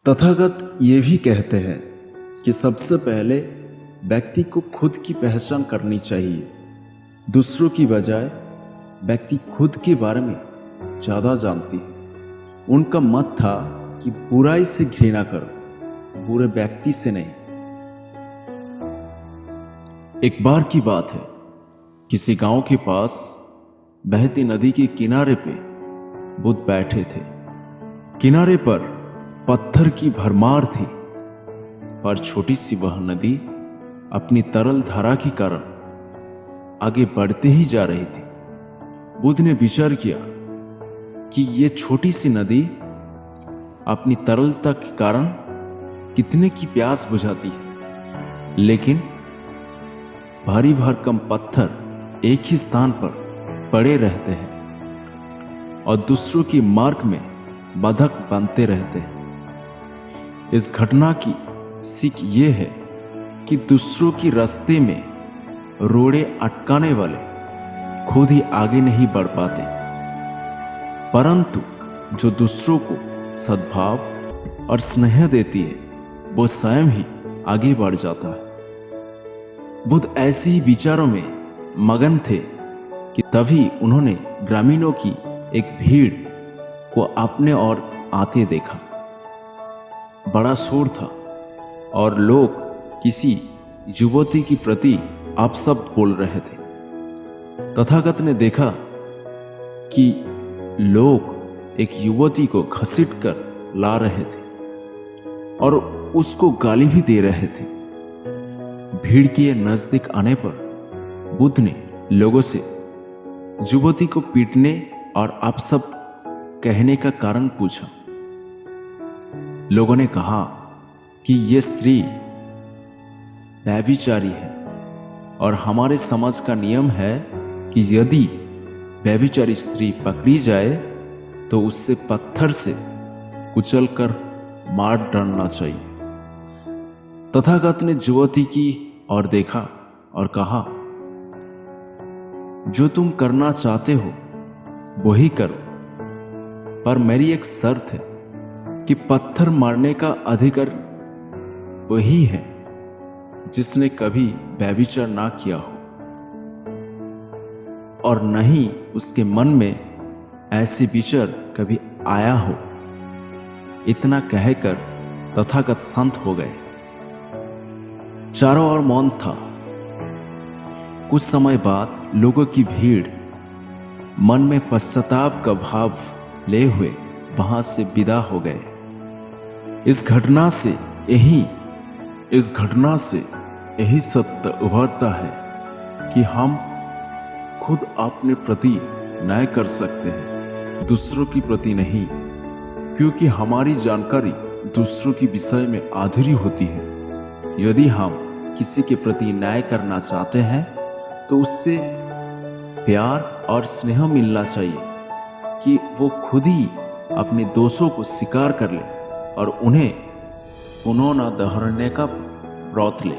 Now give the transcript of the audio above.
तथागत ये भी कहते हैं कि सबसे पहले व्यक्ति को खुद की पहचान करनी चाहिए। दूसरों की बजाय व्यक्ति खुद के बारे में ज़्यादा जानती है। उनका मत था कि बुराई से घृणा करो, बुरे व्यक्ति से नहीं। एक बार की बात है, किसी गांव के पास बहती नदी के किनारे पे बुद्ध बैठे थे। किनारे पर पत्थर की भरमार थी, पर छोटी सी वह नदी अपनी तरल धारा के कारण आगे बढ़ते ही जा रही थी। बुद्ध ने विचार किया कि ये छोटी सी नदी अपनी तरलता के कारण कितने की प्यास बुझाती है, लेकिन भारी भरकम पत्थर एक ही स्थान पर पड़े रहते हैं और दूसरों की मार्ग में बाधक बनते रहते हैं। इस घटना की सीख ये है कि दूसरों की रास्ते में रोड़े अटकाने वाले खुद ही आगे नहीं बढ़ पाते, परंतु जो दूसरों को सद्भाव और स्नेह देती है वो स्वयं ही आगे बढ़ जाता है। बुद्ध ऐसे ही विचारों में मगन थे कि तभी उन्होंने ग्रामीणों की एक भीड़ को अपने ओर आते देखा। बड़ा शोर था और लोग किसी युवती के प्रति अपशब्द बोल रहे थे। तथागत ने देखा कि लोग एक युवती को घसीटकर ला रहे थे और उसको गाली भी दे रहे थे। भीड़ के नजदीक आने पर बुद्ध ने लोगों से युवती को पीटने और अपशब्द कहने का कारण पूछा। लोगों ने कहा कि यह स्त्री व्यभिचारी है और हमारे समाज का नियम है कि यदि व्यभिचारी स्त्री पकड़ी जाए तो उससे पत्थर से कुचलकर मार डालना चाहिए। तथागत ने युवती की ओर देखा और कहा, जो तुम करना चाहते हो वही करो, पर मेरी एक शर्त है कि पत्थर मारने का अधिकार वही है जिसने कभी व्यभिचार ना किया हो और न ही उसके मन में ऐसे विचार कभी आया हो। इतना कहकर तथागत शांत हो गए। चारों ओर मौन था। कुछ समय बाद लोगों की भीड़ मन में पश्चाताप का भाव ले हुए वहां से विदा हो गए। इस घटना से यही सत्य उभरता है कि हम खुद अपने प्रति न्याय कर सकते हैं, दूसरों की प्रति नहीं, क्योंकि हमारी जानकारी दूसरों के विषय में आधुरी होती है। यदि हम किसी के प्रति न्याय करना चाहते हैं तो उससे प्यार और स्नेह मिलना चाहिए कि वो खुद ही अपने दोषों को स्वीकार कर ले और उन्हें पुनः न दोहराने का व्रत ले।